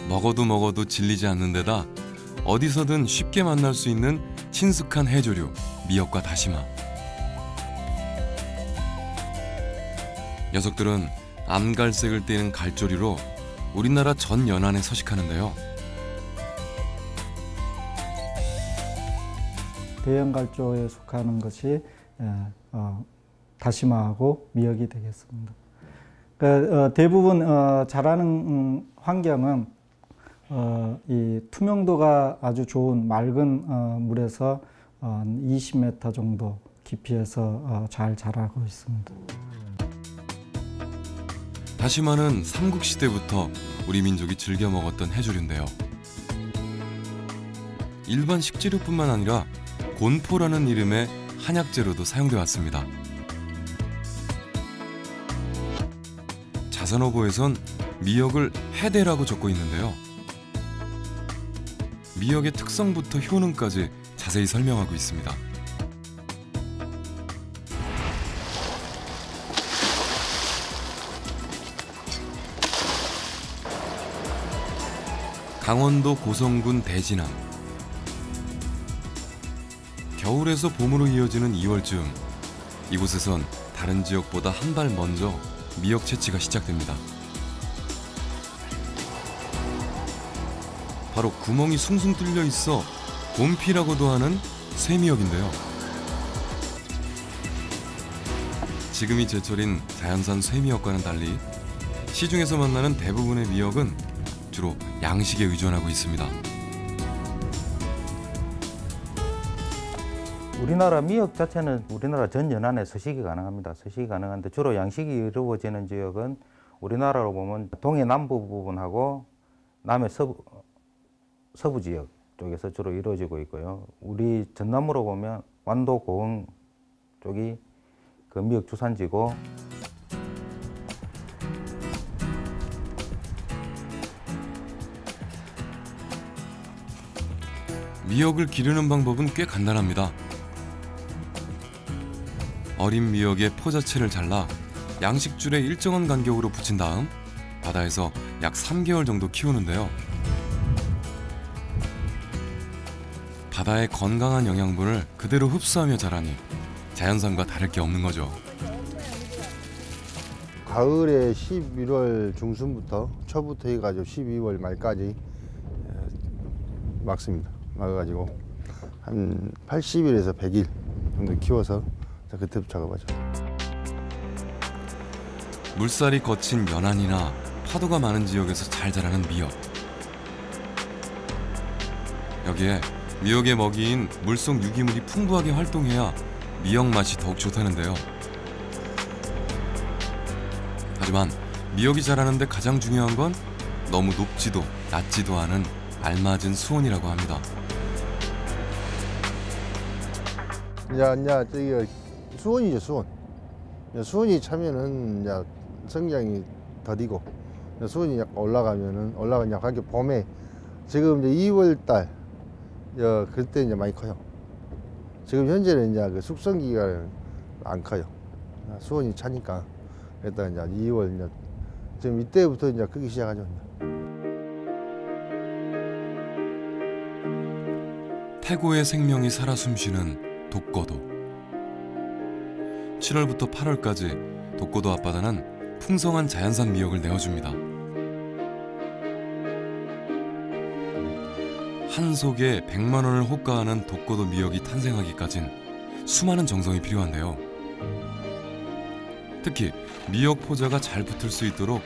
먹어도 질리지 않는 데다 어디서든 쉽게 만날 수 있는 친숙한 해조류, 미역과 다시마. 녀석들은 암갈색을 띠는 갈조류로 우리나라 전 연안에 서식하는데요. 대형갈조에 속하는 것이 다시마하고 미역이 되겠습니다. 그러니까 대부분 자라는 환경은 이 투명도가 아주 좋은 맑은 물에서 20m 정도 깊이에서 잘 자라고 있습니다. 다시마는 삼국시대부터 우리 민족이 즐겨 먹었던 해조류인데요. 일반 식재료뿐만 아니라 곤포라는 이름의 한약재로도 사용돼 왔습니다. 자선어보에선 미역을 해대라고 적고 있는데요. 미역의 특성부터 효능까지 자세히 설명하고 있습니다. 강원도 고성군 대진암. 겨울에서 봄으로 이어지는 2월쯤 이곳에선 다른 지역보다 한 발 먼저 미역 채취가 시작됩니다. 바로 구멍이 숭숭 뚫려 있어 곰피라고도 하는 쇠미역인데요. 지금이 제철인 자연산 쇠미역과는 달리 시중에서 만나는 대부분의 미역은 주로 양식에 의존하고 있습니다. 우리나라 미역 자체는 우리나라 전 연안에 서식이 가능합니다. 서식이 가능한데 주로 양식이 이루어지는 지역은 우리나라로 보면 동해 남부 부분하고 남해 서부 지역 쪽에서 주로 이루어지고 있고요. 우리 전남으로 보면 완도 고흥 쪽이 그 미역 주산지고, 미역을 기르는 방법은 꽤 간단합니다. 어린 미역의 포 자체를 잘라 양식줄에 일정한 간격으로 붙인 다음 바다에서 약 3개월 정도 키우는데요. 바다의 건강한 영양분을 그대로 흡수하며 자라니 자연산과 다를 게 없는 거죠. 가을에 11월 중순부터 초부터 해가지고 12월 말까지 막습니다. 막아가지고 한 80일에서 100일 정도 키워서 그때부터 작업하죠. 물살이 거친 연안이나 파도가 많은 지역에서 잘 자라는 미역. 여기에 미역의 먹이인 물속 유기물이 풍부하게 활동해야 미역 맛이 더욱 좋다는데요. 하지만 미역이 자라는데 가장 중요한 건 너무 높지도 낮지도 않은 알맞은 수온이라고 합니다. 이제 저기 수온이죠, 수온. 수온이 차면은 이제 성장이 더디고, 수온이 약간 올라가면 약간 봄에 지금 이제 2월 달 그때 이제 많이 커요. 지금 현재는 이제 그 숙성기가 안 커요. 수온이 차니까. 그랬다가 이제 2월 이제 지금 이때부터 이제 크기 시작하죠. 태고의 생명이 살아 숨쉬는 독거도. 7월부터 8월까지 독거도 앞바다는 풍성한 자연산 미역을 내어줍니다. 한 속에 100만 원을 호가하는 독거도 미역이 탄생하기까진 수많은 정성이 필요한데요. 특히 미역 포자가 잘 붙을 수 있도록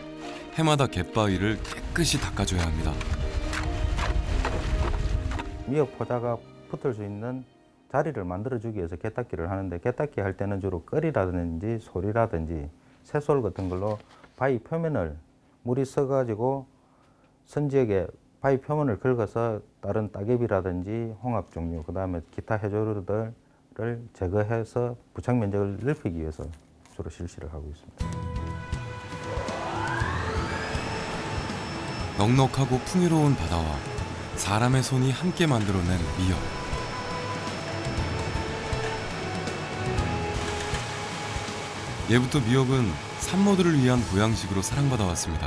해마다 갯바위를 깨끗이 닦아줘야 합니다. 미역 포자가 붙을 수 있는 자리를 만들어주기 위해서 갯닦기를 하는데, 갯닦기 할 때는 주로 끌이라든지 소리라든지 새솔 같은 걸로 바위 표면을 물이 써가지고 선지역에 바위 표면을 긁어서 다른 따개비라든지 홍합 종류, 그 다음에 기타 해조류들을 제거해서 부착 면적을 넓히기 위해서 주로 실시를 하고 있습니다. 넉넉하고 풍요로운 바다와 사람의 손이 함께 만들어낸 미역. 예부터 미역은 산모들을 위한 보양식으로 사랑받아 왔습니다.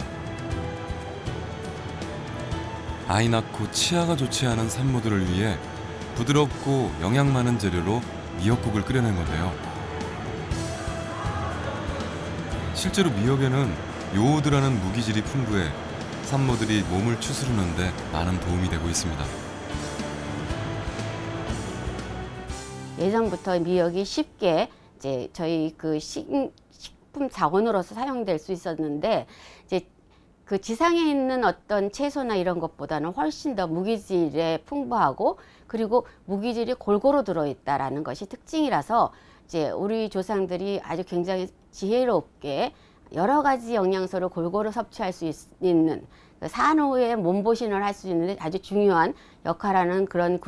아이 낳고 치아가 좋지 않은 산모들을 위해 부드럽고 영양 많은 재료로 미역국을 끓여낸 건데요. 실제로 미역에는 요오드라는 무기질이 풍부해 산모들이 몸을 추스르는 데 많은 도움이 되고 있습니다. 예전부터 미역이 쉽게 이제 저희 그 식품 자원으로서 사용될 수 있었는데 이제 그 지상에 있는 어떤 채소나 이런 것보다는 훨씬 더 무기질에 풍부하고 그리고 무기질이 골고루 들어있다라는 것이 특징이라서 이제 우리 조상들이 아주 굉장히 지혜롭게 여러 가지 영양소를 골고루 섭취할 수 있는 산후의 몸보신을 할 수 있는 아주 중요한 역할하는 그런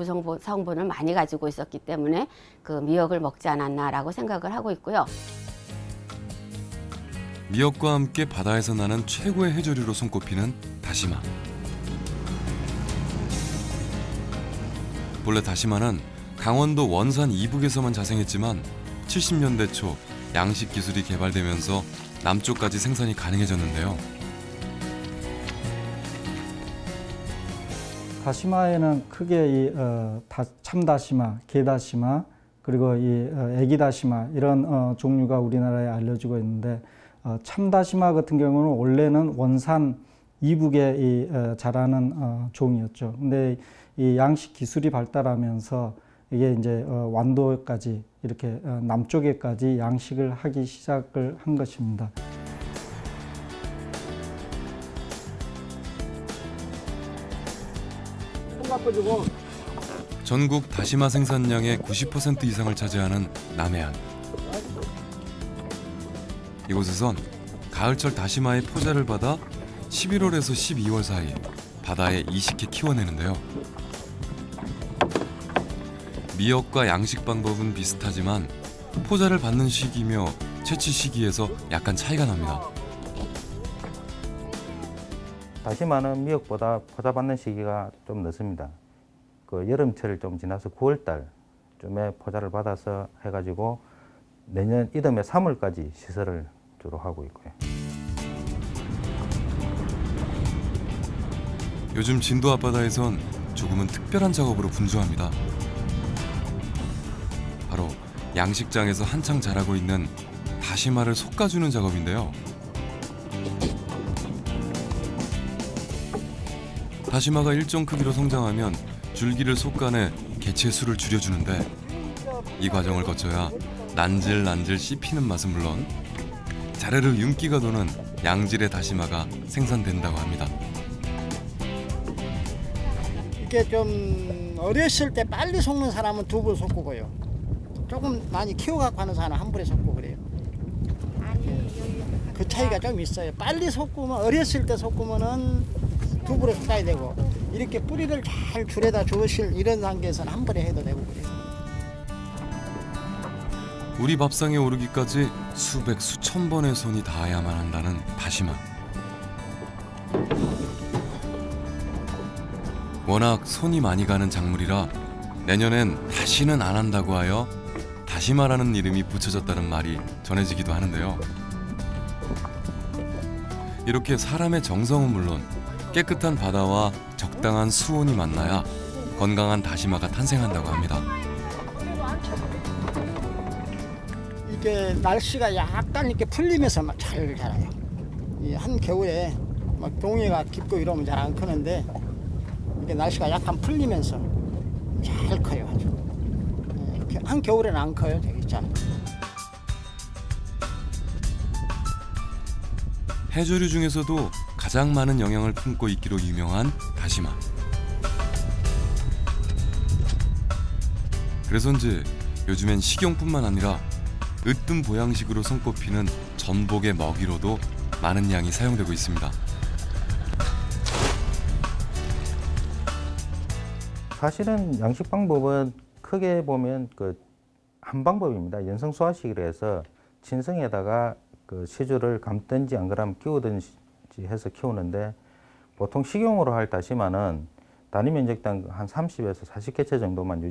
성분을 많이 가지고 있었기 때문에 그 미역을 먹지 않았나라고 생각을 하고 있고요. 미역과 함께 바다에서 나는 최고의 해조류로 손꼽히는 다시마. 본래 다시마는 강원도 원산 이북에서만 자생했지만 70년대 초 양식 기술이 개발되면서 남쪽까지 생산이 가능해졌는데요. 다시마에는 크게 참다시마, 게다시마, 그리고 애기 다시마 이런 종류가 우리나라에 알려지고 있는데 참다시마 같은 경우는 원래는 원산 이북에 자라는 종이었죠. 근데 이 양식 기술이 발달하면서 이게 이제 완도까지 이렇게 남쪽에까지 양식을 하기 시작을 한 것입니다. 전국 다시마 생산량의 90% 이상을 차지하는 남해안. 이곳에선 가을철 다시마의 포자를 받아 11월에서 12월 사이 바다에 이식해 키워내는데요. 미역과 양식 방법은 비슷하지만 포자를 받는 시기며 채취 시기에서 약간 차이가 납니다. 다시마는 미역보다 포자 받는 시기가 좀 늦습니다. 그 여름철을 좀 지나서 9월달쯤에 포자를 받아서 해가지고 내년 이듬해 3월까지 시설을 주로 하고 있고요. 요즘 진도 앞바다에선 조금은 특별한 작업으로 분주합니다. 바로 양식장에서 한창 자라고 있는 다시마를 솎아주는 작업인데요. 다시마가 일정 크기로 성장하면 줄기를 솎아내 개체 수를 줄여주는데 이 과정을 거쳐야 난질난질 씹히는 맛은 물론 자르르 윤기가 도는 양질의 다시마가 생산된다고 합니다. 이게 좀 어렸을 때 빨리 솎는 사람은 2번 솎고요. 조금 많이 키워갖고 하는 사람은 1번에 솎고 그래요. 그 차이가 좀 있어요. 빨리 솎으면 어렸을 때 솎으면은 2번에 솎아야 되고 이렇게 뿌리를 잘 줄에다 주실 이런 단계에서는 1번에 해도 되고 그래요. 우리 밥상에 오르기까지 수백 수천 번의 손이 닿아야만 한다는 다시마. 워낙 손이 많이 가는 작물이라 내년엔 다시는 안 한다고 하여 다시마라는 이름이 붙여졌다는 말이 전해지기도 하는데요. 이렇게 사람의 정성은 물론 깨끗한 바다와 적당한 수온이 만나야 건강한 다시마가 탄생한다고 합니다. 이게 날씨가 약간 이렇게 풀리면서 막 잘 자라요. 이 한겨울에 막 동해가 깊고 이러면 잘 안 크는데 이게 날씨가 약간 풀리면서 잘 커요 아주. 한겨울에는 안 커요 되게 잘. 해조류 중에서도 가장 많은 영양을 품고 있기로 유명한 다시마. 그래서인지 요즘엔 식용뿐만 아니라 으뜸 보양식으로 손꼽히는 전복의 먹이로도 많은 양이 사용되고 있습니다. 사실은 양식 방법은 크게 보면 한 방법입니다. 연성 소화식이라 해서 친성에다가 그 시주를 감든지 안 그러면 끼우든지 해서 키우는데 보통 식용으로 할 다시마는 단위 면적당 한 30에서 40개체 정도만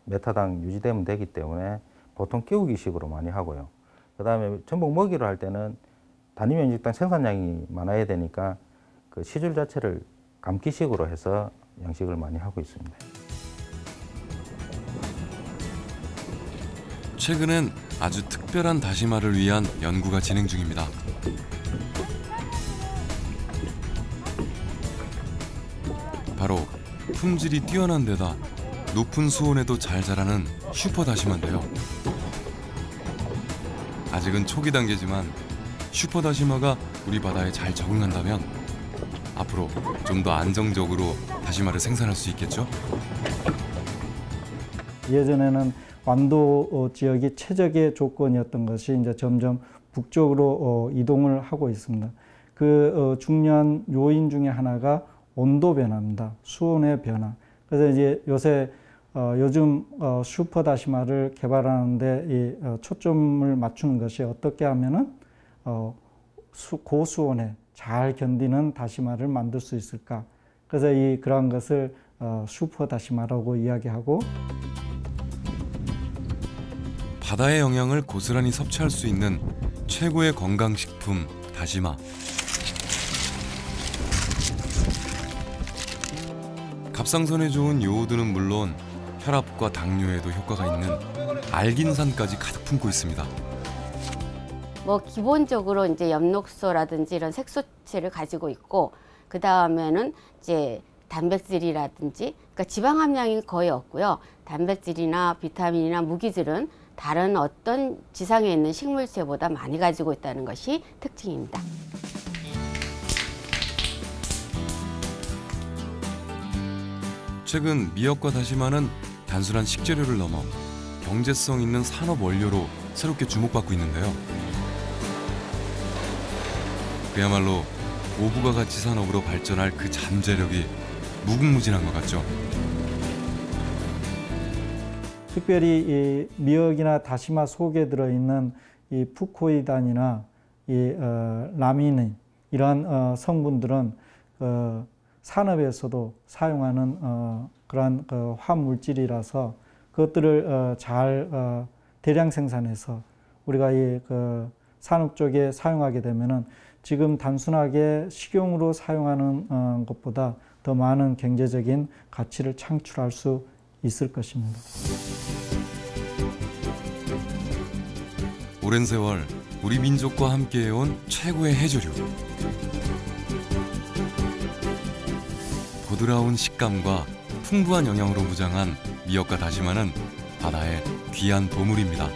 메타당 유지되면 되기 때문에 보통 끼우기식으로 많이 하고요. 그 다음에 전복 먹이로 할 때는 단위 면적당 생산량이 많아야 되니까 그 시줄 자체를 감기식으로 해서 양식을 많이 하고 있습니다. 최근엔 아주 특별한 다시마를 위한 연구가 진행 중입니다. 바로 품질이 뛰어난 데다 높은 수온에도 잘 자라는 슈퍼 다시마인데요. 아직은 초기 단계지만 슈퍼 다시마가 우리 바다에 잘 적응한다면 앞으로 좀 더 안정적으로 다시마를 생산할 수 있겠죠? 예전에는 완도 지역이 최적의 조건이었던 것이 이제 점점 북쪽으로 이동을 하고 있습니다. 그 중요한 요인 중에 하나가 온도 변화입니다. 수온의 변화. 그래서 이제 요즘 슈퍼 다시마를 개발하는데 이 초점을 맞추는 것이 어떻게 하면은 고수온에 잘 견디는 다시마를 만들 수 있을까? 그래서 그러한 것을 슈퍼 다시마라고 이야기하고, 바다의 영양을 고스란히 섭취할 수 있는 최고의 건강식품 다시마. 갑상선에 좋은 요오드는 물론 혈압과 당뇨에도 효과가 있는 알긴산까지 가득 품고 있습니다. 뭐 기본적으로 이제 엽록소라든지 이런 색소체를 가지고 있고, 그 다음에는 이제 단백질이라든지, 그러니까 지방 함량이 거의 없고요. 단백질이나 비타민이나 무기질은 다른 어떤 지상에 있는 식물체보다 많이 가지고 있다는 것이 특징입니다. 최근 미역과 다시마는 단순한 식재료를 넘어 경제성 있는 산업 원료로 새롭게 주목받고 있는데요. 그야말로 고부가 가치 산업으로 발전할 그 잠재력이 무궁무진한 것 같죠. 특별히 이 미역이나 다시마 속에 들어있는 이 푸코이단이나 이 라미닌 이러한 성분들은 산업에서도 사용하는 그러한 화물질이라서 그것들을 잘 대량 생산해서 우리가 산업 쪽에 사용하게 되면은 지금 단순하게 식용으로 사용하는 것보다 더 많은 경제적인 가치를 창출할 수 있을 것입니다. 오랜 세월 우리 민족과 함께해온 최고의 해조류. 부드러운 식감과 풍부한 영양으로 무장한 미역과 다시마는 바다의 귀한 보물입니다.